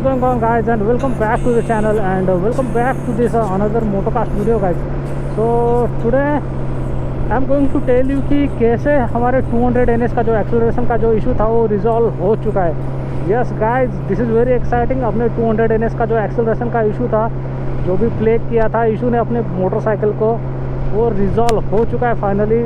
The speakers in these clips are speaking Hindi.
going on, guys, and welcome back to the channel, and welcome back to this another motocast video, guys. So today I'm going to tell you कि कैसे हमारे 200 NS का जो एक्सेलरेशन का जो इशू था वो रिजॉल्व हो चुका है. Yes guys, this is very exciting. अपने 200 NS का जो एक्सेलरेशन का इशू था, जो भी प्लेग किया था इशू ने अपने मोटरसाइकिल को, वो रिजॉल्व हो चुका है finally.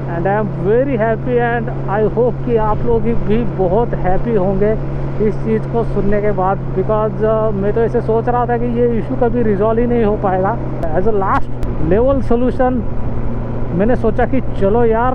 And I am very happy and I hope कि आप लोग भी बहुत हैप्पी होंगे इस चीज़ को सुनने के बाद. बिकॉज मैं तो ऐसे सोच रहा था कि ये इशू कभी रिजॉल्व ही नहीं हो पाएगा. As a last level solution मैंने सोचा कि चलो यार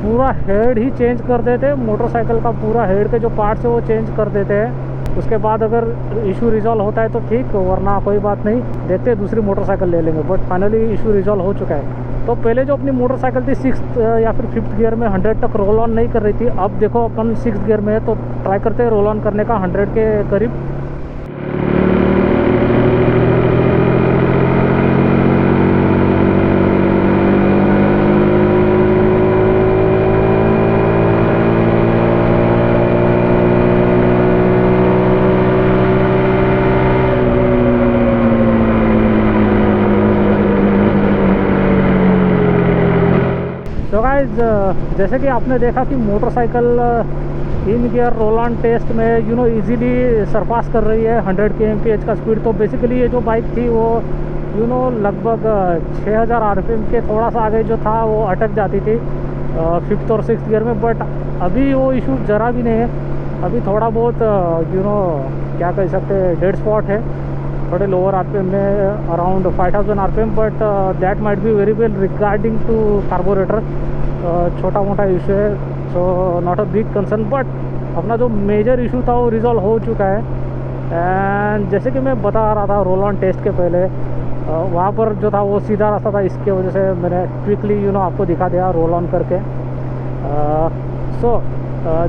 पूरा हेड ही चेंज कर देते, मोटरसाइकिल का पूरा हेड के जो पार्ट्स है वो चेंज कर देते हैं. उसके बाद अगर इशू रिजॉल्व होता है तो ठीक, वरना कोई बात नहीं, देखते हैं दूसरी मोटरसाइकिल ले लेंगे. बट फाइनली इशू रिजॉल्व हो चुका है. तो पहले जो अपनी मोटरसाइकिल थी 6th या फिर 5th गियर में 100 तक रोल ऑन नहीं कर रही थी. अब देखो अपन 6th गियर में है तो ट्राई करते हैं रोल ऑन करने का 100 के करीब. तो गाइज जैसे कि आपने देखा कि motorcycle in gear roll on test में इजीली सरपास कर रही है 100 kmph का स्पीड. तो बेसिकली ये जो बाइक थी वो लगभग 6000 RPM के थोड़ा सा आगे जो था वो अटक जाती थी 5th और 6th गियर में. बट अभी वो इशू ज़रा भी नहीं है. अभी थोड़ा बहुत क्या कह सकते हैं, डेड स्पॉट है थोड़े लोअर RPM में, around 5000 RPM. But that might be very well regarding to carburettor. छोटा मोटा इशू है, so not a big concern. But अपना जो मेजर इशू था वो रिजॉल्व हो चुका है. एंड जैसे कि मैं बता रहा था रोल ऑन टेस्ट के पहले, वहाँ पर जो था वो सीधा रास्ता था, इसके वजह से मैंने क्विकली आपको दिखा दिया रोल ऑन करके.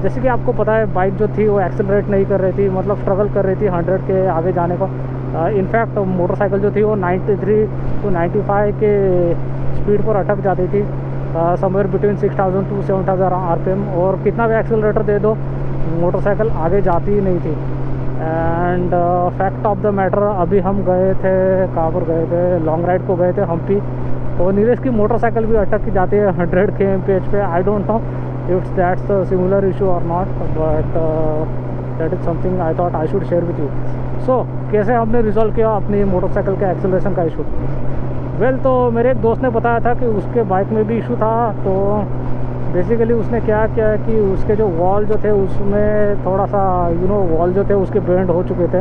जैसे कि आपको पता है बाइक जो थी वो एक्सेलरेट नहीं कर रही थी, मतलब स्ट्रगल कर रही थी 100 के आगे जाने को. इनफैक्ट मोटरसाइकिल जो थी वो 93 to 95 के स्पीड पर अटक जाती थी, समवेयर बिटवीन 6000 to 7000 RPM. और कितना भी एक्सेलरेटर दे दो मोटरसाइकिल आगे जाती ही नहीं थी. And fact of the matter, अभी हम गए थे, कहाँ पर गए थे, लॉन्ग राइड को गए थे हम्पी. तो नीरज की मोटरसाइकिल भी अटक जाती है 100 kmph पे. I don't know it's that's similar issue or not, but that is something I thought I should share with you. So कैसे हमने रिजॉल्व किया अपनी मोटरसाइकिल के एक्सेलरेशन का इशू. वेल, तो मेरे एक दोस्त ने बताया था कि उसके बाइक में भी इशू था. तो बेसिकली उसने क्या किया कि उसके जो वॉल जो थे उसमें थोड़ा सा वॉल जो थे उसके बेंड हो चुके थे.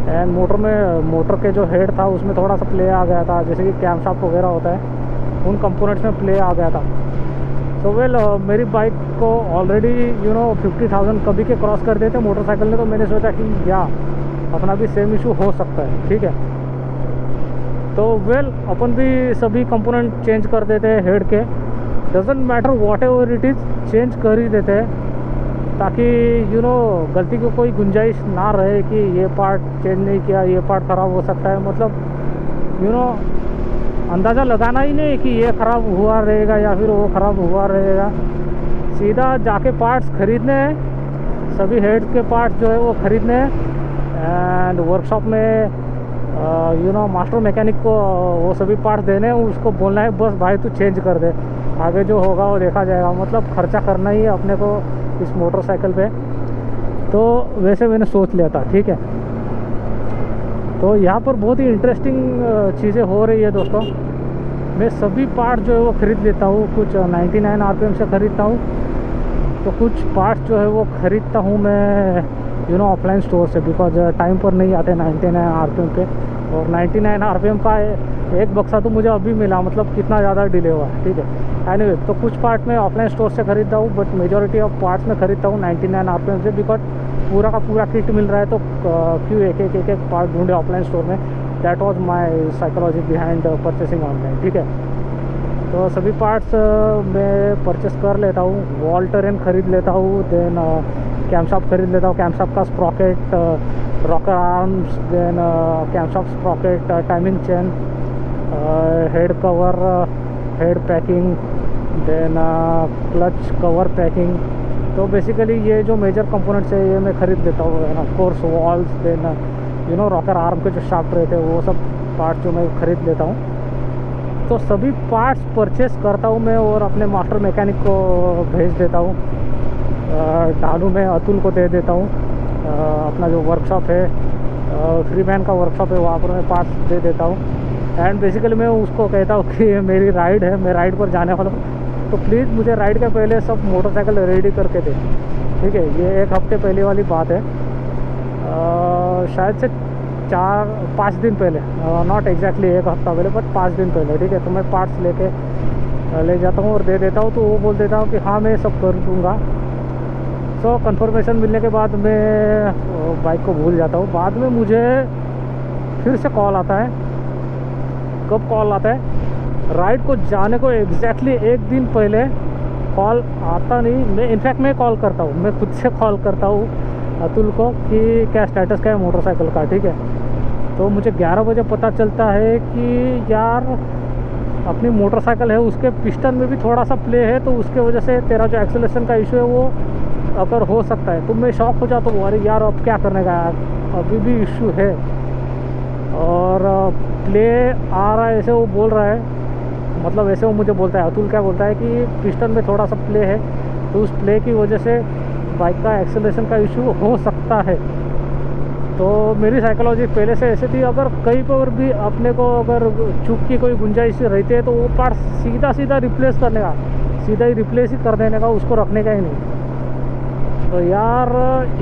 एंड मोटर के जो हेड था उसमें थोड़ा सा प्ले आ गया था, जैसे कि कैमशाफ्ट वगैरह होता है, उन कंपोनेंट्स में प्ले आ गया था. सो वेल, मेरी बाइक को ऑलरेडी 50,000 कभी के क्रॉस कर देते मोटरसाइकिल ने. तो मैंने सोचा कि या अपना भी सेम इशू हो सकता है, ठीक है. तो वेल, अपन भी सभी कंपोनेंट चेंज कर देते हैं हेड के. Doesn't matter what ever it is, change कर ही देते हैं ताकि गलती की कोई गुंजाइश ना रहे कि ये पार्ट चेंज नहीं किया, ये पार्ट ख़राब हो सकता है. मतलब अंदाज़ा लगाना ही नहीं कि ये ख़राब हुआ रहेगा या फिर वो ख़राब हुआ रहेगा. सीधा जाके पार्ट्स खरीदने हैं, सभी हेड के पार्ट्स जो है वो खरीदने हैं. एंड वर्कशॉप में मास्टर मैकेनिक को वो सभी पार्ट्स देने हैं, उसको बोलना है बस भाई तू चेंज कर दे, आगे जो होगा वो देखा जाएगा. मतलब खर्चा करना ही है अपने को इस मोटरसाइकिल पे. तो वैसे मैंने सोच लिया था, ठीक है. तो यहाँ पर बहुत ही इंटरेस्टिंग चीज़ें हो रही है दोस्तों. मैं सभी पार्ट जो है वो ख़रीद लेता हूँ. कुछ 99 RPM से ख़रीदता हूँ, तो कुछ पार्ट्स जो है वो ख़रीदता हूँ मैं ऑफलाइन स्टोर से, बिकॉज टाइम पर नहीं आते 99 RPM पे. और 99 RPM का एक बक्सा तो मुझे अभी मिला, मतलब कितना ज़्यादा डिले हुआ है, ठीक है. एनीवे, तो कुछ पार्ट मैं ऑफलाइन स्टोर से ख़रीदता हूँ, बट मेजॉरिटी ऑफ पार्ट्स में ख़रीदता हूँ 99 RPM से. बिकॉज पूरा का पूरा किट मिल रहा है, तो क्यों एक पार्ट ढूंढे ऑफलाइन स्टोर में. That was my psychology behind purchasing online, ठीक है. तो सभी पार्ट्स मैं परचेस कर लेता हूँ. वॉल टेरेन ख़रीद लेता हूँ, देन कैमशाफ्ट खरीद लेता हूँ, कैमशाफ्ट का sprocket, rocker arms, then camshaft sprocket, timing chain, head cover, head packing, then clutch cover packing. तो बेसिकली ये जो मेजर कंपोनेंट्स है ये मैं ख़रीद लेता हूँ. Of course valves, then rocker arm के जो शाफ्ट रहते हैं वो सब पार्ट जो मैं खरीद लेता हूँ। तो सभी पार्ट्स परचेस करता हूँ मैं और अपने मास्टर मैकेनिक को भेज देता हूँ। डालू में अतुल को दे देता हूँ। अपना जो वर्कशॉप है, फ्री मैन का वर्कशॉप है, वहाँ पर मैं पार्ट्स दे देता हूँ। एंड बेसिकली मैं उसको कहता हूँ कि मेरी राइड है, मैं राइड पर जाने वाला हूँ, तो प्लीज़ मुझे राइड के पहले सब मोटरसाइकिल रेडी करके दे। ठीक है, ये 1 हफ्ते पहले वाली बात है। शायद से 4-5 दिन पहले, नॉट एग्जैक्टली 1 हफ्ता पहले, बट 5 दिन पहले। ठीक है, तो मैं पार्ट्स ले जाता हूँ और दे देता हूँ। तो वो बोल देता हूँ कि हाँ मैं सब कर दूँगा। सो कंफर्मेशन मिलने के बाद मैं बाइक को भूल जाता हूँ। बाद में मुझे फिर से कॉल आता है। कब कॉल आता है? राइड को जाने को एग्जैक्टली 1 दिन पहले कॉल आता नहीं, मैं इनफैक्ट मैं कॉल करता हूँ, मैं खुद से कॉल करता हूँ अतुल को कि क्या स्टेटस क्या है मोटरसाइकिल का। ठीक है, तो मुझे 11 बजे पता चलता है कि यार अपनी मोटरसाइकिल है उसके पिस्टन में भी थोड़ा सा प्ले है, तो उसके वजह से तेरा जो एक्सेलरेशन का इशू है वो अगर हो सकता है। तो मैं शॉक हो जाता हूँ, अरे यार अब क्या करने का यार, अभी भी इशू है। और प्ले आ रहा है ऐसे वो बोल रहा है, मतलब ऐसे वो मुझे बोलता है। अतुल क्या बोलता है कि पिस्टन में थोड़ा सा प्ले है, तो उस प्ले की वजह से बाइक का एक्सेलरेशन का इशू हो सकता है। तो मेरी साइकोलॉजी पहले से ऐसे थी, अगर कहीं पर भी अपने को अगर चूक की कोई गुंजाइश रहती है तो वो पार्ट सीधा रिप्लेस करने का, सीधा ही रिप्लेस ही कर देने का, उसको रखने का ही नहीं। तो यार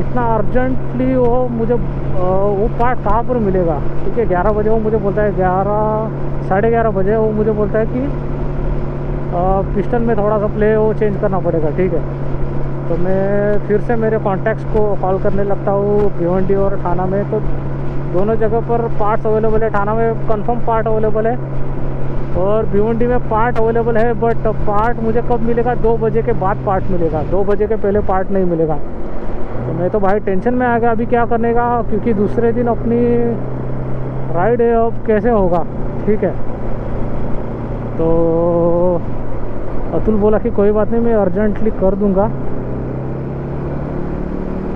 इतना अर्जेंटली वो मुझे वो पार्ट कहाँ पर मिलेगा? ठीक है, 11 बजे वो मुझे बोलता है, 11-11:30 बजे वो मुझे बोलता है कि पिस्टन में थोड़ा सा प्ले वो चेंज करना पड़ेगा। ठीक है, तो मैं फिर से मेरे कॉन्टैक्ट्स को कॉल करने लगता हूँ भिवंडी और थाना में। तो दोनों जगह पर पार्ट्स अवेलेबल है। थाना में कंफर्म पार्ट अवेलेबल है और भिवंडी में पार्ट अवेलेबल है, बट पार्ट मुझे कब मिलेगा? 2 बजे के बाद पार्ट मिलेगा, 2 बजे के पहले पार्ट नहीं मिलेगा। तो मैं तो भाई टेंशन में आ गया अभी क्या करने का, क्योंकि दूसरे दिन अपनी राइड है, अब कैसे होगा। ठीक है, तो अतुल बोला कि कोई बात नहीं, मैं अर्जेंटली कर दूंगा।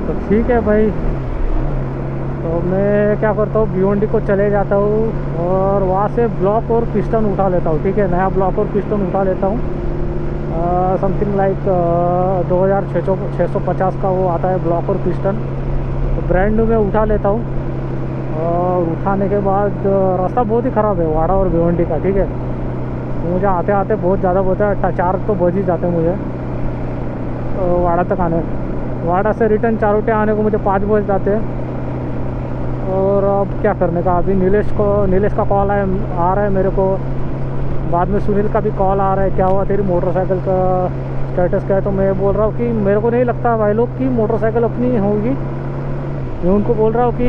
तो ठीक है भाई, तो मैं क्या करता हूँ, भिवंडी को चले जाता हूँ और वहाँ से ब्लॉक और पिस्टन उठा लेता हूँ। ठीक है, नया ब्लॉक और पिस्टन उठा लेता हूँ। समथिंग लाइक 2650 का वो आता है ब्लॉक और पिस्टन, तो ब्रांड न्यू में उठा लेता हूँ। और उठाने के बाद रास्ता बहुत ही ख़राब है वाड़ा और भिवंडी का। ठीक है, तो मुझे आते आते बहुत ज़्यादा होता है, 4 तो बज ही जाते हैं मुझे वाड़ा तक आने। वाड़ा से रिटर्न चारोटे आने को मुझे 5 बज जाते हैं। और अब क्या करने का, अभी नीलेश का कॉल आ रहा है मेरे को, बाद में सुनील का भी कॉल आ रहा है, क्या हुआ तेरी मोटरसाइकिल का स्टेटस क्या है। तो मैं बोल रहा हूँ कि मेरे को नहीं लगता भाई लोग कि मोटरसाइकिल अपनी होगी। मैं उनको बोल रहा हूँ कि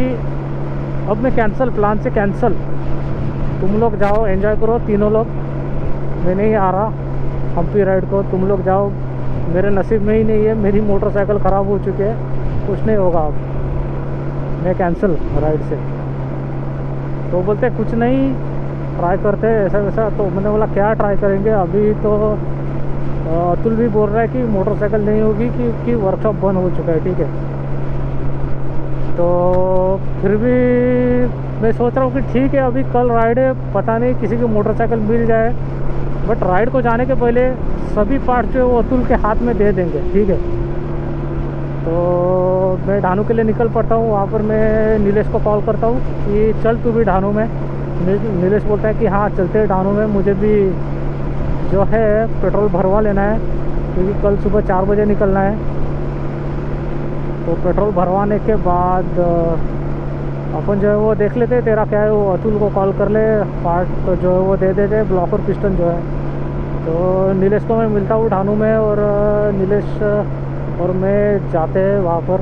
अब मैं प्लान से कैंसिल, तुम लोग जाओ एंजॉय करो तीनों लोग, मैं नहीं आ रहा हम्पी राइड को, तुम लोग जाओ, मेरे नसीब में ही नहीं है, मेरी मोटरसाइकिल ख़राब हो चुकी है, कुछ नहीं होगा, अब मैं कैंसिल राइड से। तो बोलते कुछ नहीं, ट्राई करते ऐसा वैसा। तो मैंने बोला क्या ट्राई करेंगे, अभी तो अतुल भी बोल रहा है कि मोटरसाइकिल नहीं होगी क्योंकि वर्कशॉप बंद हो चुका है। ठीक है, तो फिर भी मैं सोच रहा हूँ कि ठीक है अभी कल राइड है, पता नहीं किसी की मोटरसाइकिल मिल जाए, बट राइड को जाने के पहले सभी पार्ट जो है वो अतुल के हाथ में दे देंगे। ठीक है, तो मैं ढानू के लिए निकल पड़ता हूँ। वहाँ पर मैं नीलेश को कॉल करता हूँ कि चल तू भी ढानू में। नीलेश बोलता है कि हाँ चलते हैं ढानू में, मुझे भी जो है पेट्रोल भरवा लेना है क्योंकि कल सुबह 4 बजे निकलना है। तो पेट्रोल भरवाने के बाद अपन जो है वो देख लेते, तेरा क्या है वो अतुल को कॉल कर ले, पार्ट तो जो है वो दे देते, ब्लॉक और पिस्टन जो है। तो नीलेश को मैं मिलता हूँ ढानू में और नीलेश और मैं जाते हैं वहाँ पर।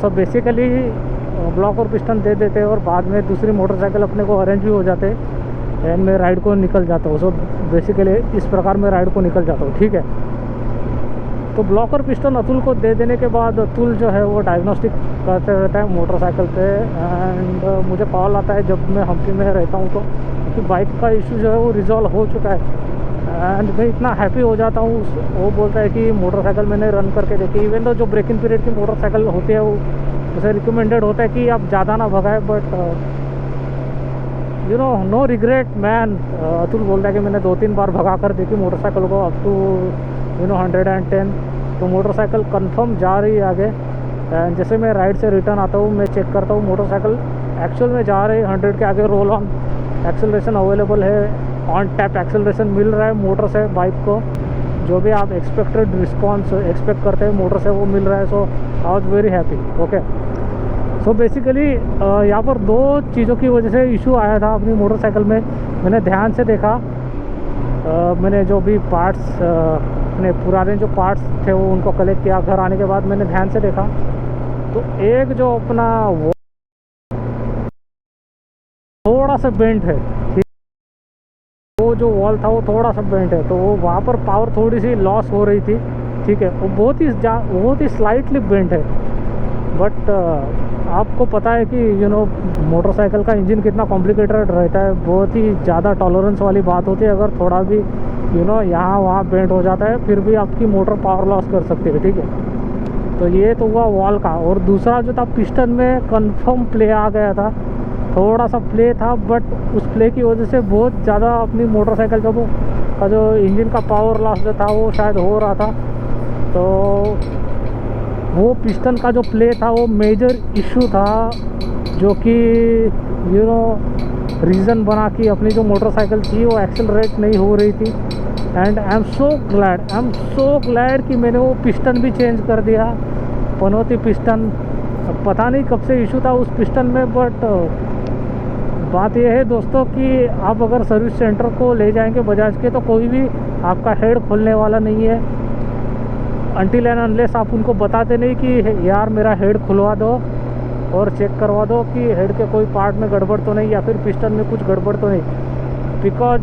सब बेसिकली ब्लॉक और पिस्टन दे देते हैं और बाद में दूसरी मोटरसाइकिल अपने को अरेंज भी हो जाते एंड मैं राइड को निकल जाता हूँ। सो बेसिकली इस प्रकार मैं राइड को निकल जाता हूँ। ठीक है, तो ब्लॉक और पिस्टन अतुल को दे देने के बाद अतुल जो है वो डायग्नोस्टिक करते रहता है मोटरसाइकिल पे। एंड मुझे कॉल आता है जब मैं हम्पी में रहता हूँ तो कि बाइक का इशू जो है वो रिजॉल्व हो चुका है। एंड मैं इतना हैप्पी हो जाता हूँ। वो बोलता है कि मोटरसाइकिल मैंने रन करके देखी, इवन तो जो ब्रेक इन पीरियड की मोटरसाइकिल होती है वो उसे रिकमेंडेड होता है कि आप ज़्यादा ना भगाए, but no regret man. Atul बोलता है कि मैंने 2-3 बार भगा कर देखी मोटरसाइकिल को अप टू 110, तो मोटरसाइकिल कंफर्म जा रही है आगे। एंड जैसे मैं राइड से रिटर्न आता हूँ, मैं चेक करता हूँ मोटरसाइकिल एक्चुअल में जा रही है 100 के आगे। रोल ऑन एक्सेलरेशन अवेलेबल है, ऑन टैप एक्सेलरेशन मिल रहा है मोटर से बाइक को। जो भी आप एक्सपेक्टेड रिस्पॉन्स एक्सपेक्ट करते हैं मोटर से वो मिल रहा है। So I was very happy. Okay, so basically यहाँ पर 2 चीज़ों की वजह से इशू आया था अपनी मोटरसाइकिल में। मैंने ध्यान से देखा, मैंने जो भी पार्ट्स अपने पुराने जो पार्ट्स थे वो उनको कलेक्ट किया। घर आने के बाद मैंने ध्यान से देखा तो एक जो अपना वो थोड़ा सा बेंट है, ठीक, वो जो वॉल था वो थोड़ा सा बेंट है, तो वो वहाँ पर पावर थोड़ी सी लॉस हो रही थी। ठीक है, वो बहुत ही स्लाइटली बेंट है। बट आपको पता है कि मोटरसाइकिल का इंजन कितना कॉम्प्लिकेटेड रहता है, बहुत ही ज़्यादा टॉलरेंस वाली बात होती है। अगर थोड़ा भी यहाँ वहाँ बेंट हो जाता है, फिर भी आपकी मोटर पावर लॉस कर सकती है। ठीक है, तो ये तो हुआ वॉल का। और दूसरा जो था, पिस्टन में कंफर्म प्ले आ गया था। थोड़ा सा प्ले था, बट उस प्ले की वजह से बहुत ज़्यादा अपनी मोटरसाइकिल का जो इंजन का पावर लॉस जो था वो शायद हो रहा था। तो वो पिस्टन का जो प्ले था वो मेजर इशू था, जो कि रीज़न बना कि अपनी जो मोटरसाइकिल थी वो एक्सेलरेट नहीं हो रही थी। And I am so glad कि मैंने वो पिस्टन भी चेंज कर दिया, पनौती पिस्टन। पता नहीं कब से इशू था उस पिस्टन में, बट बात यह है दोस्तों कि आप अगर सर्विस सेंटर को ले जाएंगे बजाज के, तो कोई भी आपका हेड खोलने वाला नहीं है अनटिल एंड अनलेस आप उनको बताते नहीं कि यार मेरा हेड खुलवा दो और चेक करवा दो कि हेड के कोई पार्ट में गड़बड़ तो नहीं, या फिर पिस्टन में कुछ गड़बड़ तो नहीं। बिकॉज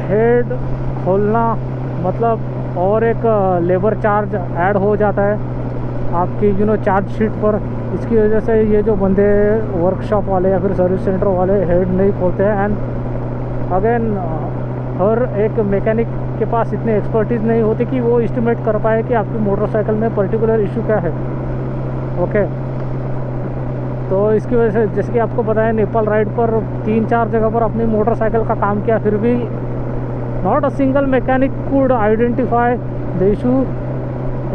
हेड खोलना मतलब और एक लेबर चार्ज ऐड हो जाता है आपकी चार्ज शीट पर। इसकी वजह से ये जो बंदे वर्कशॉप वाले या फिर सर्विस सेंटर वाले हेड नहीं खोलते हैं। एंड अगेन हर एक मैकेनिक के पास इतनी एक्सपर्टीज़ नहीं होती कि वो एस्टिमेट कर पाए कि आपकी मोटरसाइकिल में पर्टिकुलर इशू क्या है। ओके, तो इसकी वजह से जैसे कि आपको पता है, नेपाल राइड पर 3-4 जगह पर अपनी मोटरसाइकिल का काम किया, फिर भी not a single mechanic could identify the issue,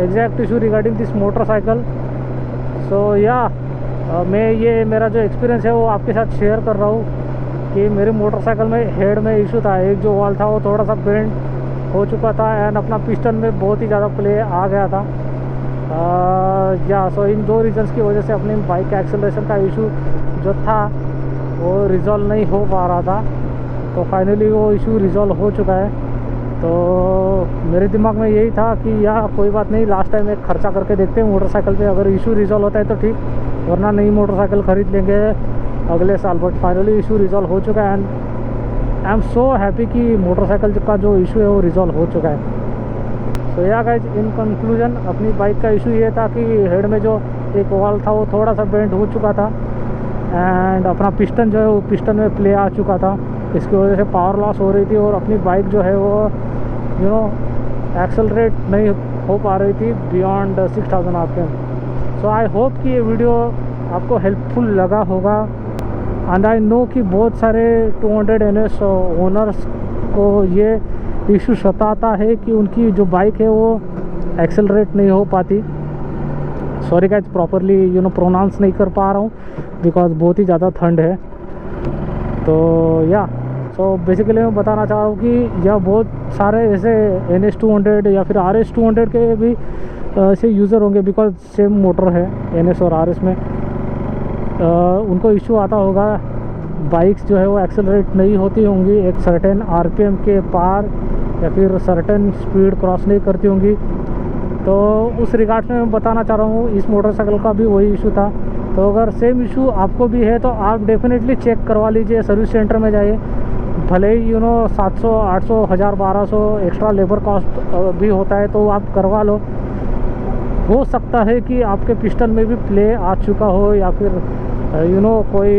exact issue regarding this motorcycle. So yeah मैं ये मेरा जो एक्सपीरियंस है वो आपके साथ शेयर कर रहा हूँ कि मेरी मोटरसाइकिल में हेड में इशू था। एक जो वॉल था वो थोड़ा सा बेंड हो चुका था, एंड अपना पिस्टन में बहुत ही ज़्यादा प्ले आ गया था। या सो इन 2 रीजन्स की वजह से अपनी बाइक का एक्सेलरेशन का इशू जो था वो रिज़ॉल्व नहीं हो पा रहा था। तो फाइनली वो इशू रिज़ॉल्व हो चुका है। तो मेरे दिमाग में यही था कि यार कोई बात नहीं, लास्ट टाइम एक खर्चा करके देखते हैं मोटरसाइकिल पे, अगर इशू रिज़ॉल्व होता है तो ठीक, वरना नई मोटरसाइकिल ख़रीद लेंगे अगले साल। बट फाइनली इशू रिज़ॉल्व हो चुका है, and I am so happy कि मोटरसाइकिल का जो इशू है वो रिज़ॉल्व हो चुका है। सो या गाइज, इन कंक्लूजन अपनी बाइक का इशू ये था कि हेड में जो एक वॉल था वो थोड़ा सा बेंड हो चुका था, एंड अपना पिस्टन जो है वो पिस्टन में प्ले आ चुका था। इसकी वजह से पावर लॉस हो रही थी और अपनी बाइक जो है वो एक्सेलरेट नहीं हो पा रही थी beyond 6000 RPM. So I hope कि ये वीडियो आपको हेल्पफुल लगा होगा। एंड आई नो कि बहुत सारे 200 NS ओनर्स को ये इशू सताता है कि उनकी जो बाइक है वो एक्सेलरेट नहीं हो पाती। सॉरी गाइस, प्रॉपरली प्रोनाउंस नहीं कर पा रहा हूँ बिकॉज बहुत ही ज़्यादा ठंड है। तो या सो बेसिकली मैं बताना चाह रहा हूँ कि यह बहुत सारे ऐसे NS 200 या फिर RS 200 के भी ऐसे यूज़र होंगे, बिकॉज सेम मोटर है NS और RS में। उनको इशू आता होगा, बाइक्स जो है वो एक्सेलरेट नहीं होती होंगी एक सर्टेन आरपीएम के पार, या फिर सर्टेन स्पीड क्रॉस नहीं करती होंगी। तो उस रिगार्ड में मैं बताना चाह रहा हूँ, इस मोटरसाइकिल का भी वही इशू था। तो अगर सेम इशू आपको भी है तो आप डेफिनेटली चेक करवा लीजिए, सर्विस सेंटर में जाइए। भले ही 700, 800, 1000, 1200 एक्स्ट्रा लेबर कॉस्ट भी होता है तो आप करवा लो। हो सकता है कि आपके पिस्टन में भी प्ले आ चुका हो, या फिर कोई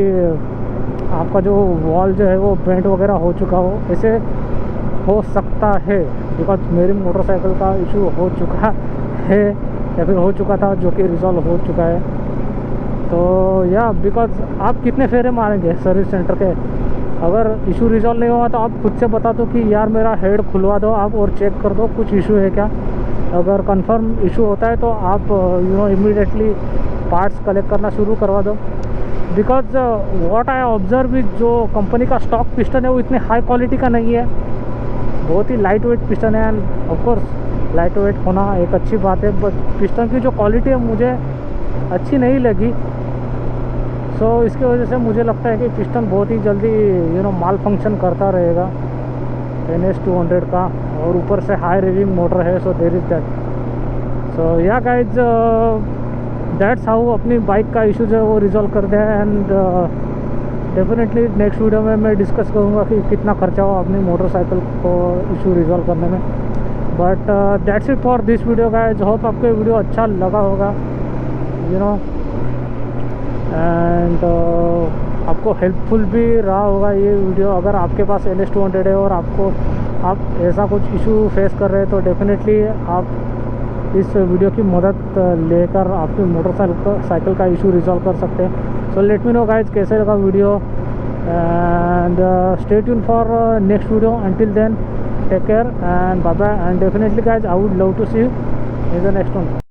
आपका जो वॉल जो है वो बेंट वगैरह हो चुका हो, ऐसे हो सकता है। बिकॉज मेरी मोटरसाइकिल का इशू हो चुका है या फिर हो चुका था, जो कि रिजॉल्व हो चुका है। तो या बिकॉज आप कितने फेरे मारेंगे सर्विस सेंटर के, अगर इशू रिजॉल्व नहीं हुआ तो आप खुद से बता दो कि यार मेरा हेड खुलवा दो आप और चेक कर दो कुछ इशू है क्या। अगर कंफर्म इशू होता है तो आप इमीडिएटली पार्ट्स कलेक्ट करना शुरू करवा दो। बिकॉज व्हाट आई ऑब्जर्व जो कंपनी का स्टॉक पिस्टन है वो इतने हाई क्वालिटी का नहीं है, बहुत ही लाइट वेट पिस्टन है। एंड ऑफकोर्स लाइट वेट होना एक अच्छी बात है, बट पिस्टन की जो क्वालिटी है मुझे अच्छी नहीं लगी। सो इसकी वजह से मुझे लगता है कि पिस्टन बहुत ही जल्दी माल फंक्शन करता रहेगा NS200 का, और ऊपर से हाई रेविंग मोटर है। So there is that. So yeah guys that's how अपनी बाइक का इशू जो है वो रिजॉल्व कर दे। एंड डेफिनेटली नेक्स्ट वीडियो में मैं डिस्कस करूँगा कि कितना खर्चा हुआ अपनी मोटरसाइकिल को इशू रिजॉल्व करने में। But that's it for this video guys. Hope आपको वीडियो अच्छा लगा होगा एंड आपको हेल्पफुल भी रहा होगा ये वीडियो। अगर आपके पास NS200 है और आप ऐसा कुछ इशू फेस कर रहे हैं तो डेफिनेटली आप इस वीडियो की मदद लेकर आपकी मोटरसाइकिल का इशू रिजॉल्व कर सकते हैं। So let me know guys कैसे लगा video, and stay tune for next video. Until then take care and bye bye. And definitely guys I would love to see you in the next one.